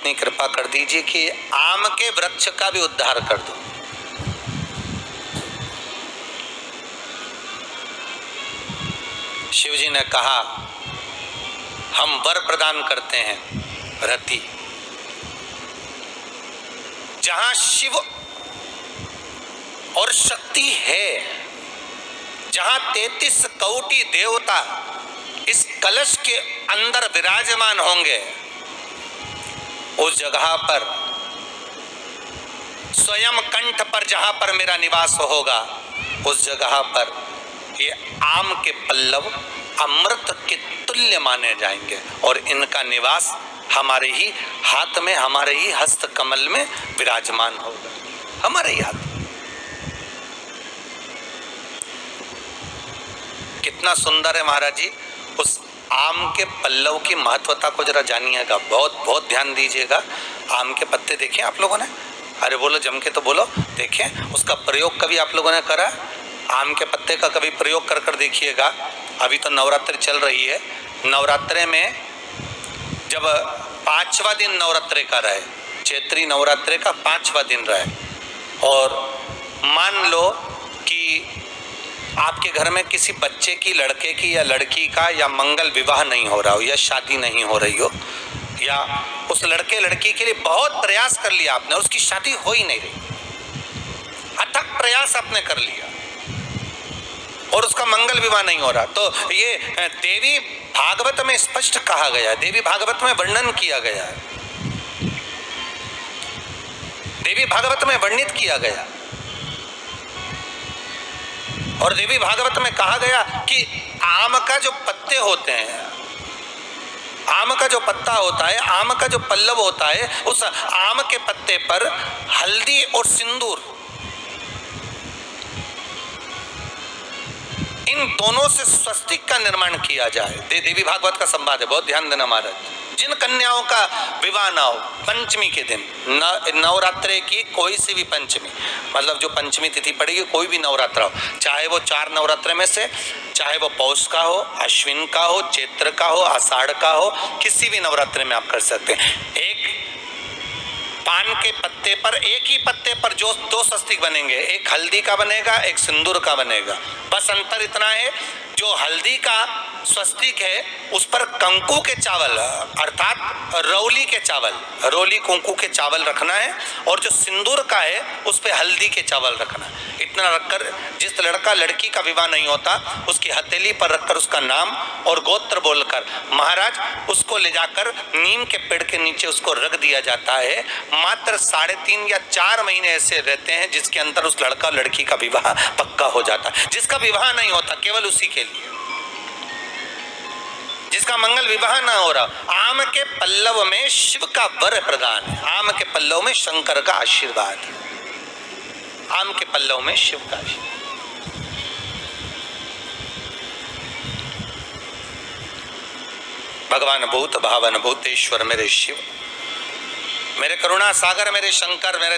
इतनी कृपा कर दीजिए कि आम के वृक्ष का भी उद्धार कर दो। शिव जी ने कहा, हम वर प्रदान करते हैं रति। जहां शिव और शक्ति है, जहां 33 कोटि देवता इस कलश के अंदर विराजमान होंगे, उस जगह पर स्वयं कंठ पर जहां पर मेरा निवास होगा, उस जगह पर ये आम के पल्लव अमृत के तुल्य माने जाएंगे और इनका निवास हमारे ही हाथ में, हमारे ही हस्त कमल में विराजमान होगा, हमारे ही हाथ। कितना सुंदर है महाराज जी। उस आम के पल्लव की महत्वता को जरा जानिएगा, बहुत बहुत ध्यान दीजिएगा। आम के पत्ते देखे आप लोगों ने? अरे बोलो, जम के तो बोलो। देखें, उसका प्रयोग कभी आप लोगों ने करा? आम के पत्ते का कभी प्रयोग कर कर देखिएगा। अभी तो नवरात्रि चल रही है, नवरात्रे में जब 5वां दिन नवरात्रे का रहे, चैत्री नवरात्रे का 5वां दिन रहे, और मान लो कि आपके घर में किसी बच्चे की, लड़के की या लड़की का या मंगल विवाह नहीं हो रहा हो या शादी नहीं हो रही हो, या उस लड़के लड़की के लिए बहुत प्रयास कर लिया आपने, उसकी शादी हो ही नहीं रही, अथक प्रयास आपने कर लिया और उसका मंगल विवाह नहीं हो रहा, तो ये देवी भागवत में स्पष्ट कहा गया है, देवी भागवत में वर्णन किया गया है, देवी भागवत में वर्णित किया गया। और देवी भागवत में कहा गया कि आम का जो पत्ते होते हैं, आम का जो पत्ता होता है, आम का जो पल्लव होता है, उस आम के पत्ते पर हल्दी और सिंदूर, इन दोनों से स्वस्तिक का निर्माण किया जाए। देवी भागवत का संवाद है, बहुत ध्यान देना महाराज। जिन कन्याओं का विवाह ना हो पंचमी के दिन, नवरात्रे की कोई सी भी पंचमी, मतलब जो पंचमी तिथि पड़ेगी, कोई भी नवरात्रा हो, चाहे वो 4 नवरात्रे में से, चाहे वो पौष का हो, अश्विन का हो, चैत्र का हो, आषाढ़ का हो, किसी भी नवरात्रे में आप कर सकते हैं। एक पान के पत्ते पर, एक ही पत्ते पर जो 2 स्वस्तिक बनेंगे, एक हल्दी का बनेगा, एक सिंदूर का बनेगा। बस अंतर इतना है, जो हल्दी का स्वस्तिक है उस पर कंकु के चावल, अर्थात रौली के चावल, रौली कुंकू के चावल रखना है, और जो सिंदूर का है उस पर हल्दी के चावल रखना है। इतना रखकर जिस लड़का लड़की का विवाह नहीं होता, उसकी हथेली पर रखकर उसका नाम और गोत्र बोलकर महाराज उसको ले जाकर नीम के पेड़ के नीचे उसको रख दिया जाता है। मात्र 3.5 या 4 महीने ऐसे रहते हैं जिसके अंदर उस लड़का लड़की का विवाह पक्का हो जाता है। जिसका विवाह नहीं होता केवल उसी के लिए, जिसका मंगल विवाह ना हो रहा, आम के पल्लव में शिव का वर प्रदान है, आम के पल्लव में शंकर का आशीर्वाद है, आम के पल्लव में शिव का आशीर्वाद। भगवान भूत भावन भूतेश्वर मेरे शिव, मेरे करुणा सागर, मेरे शंकर, मेरे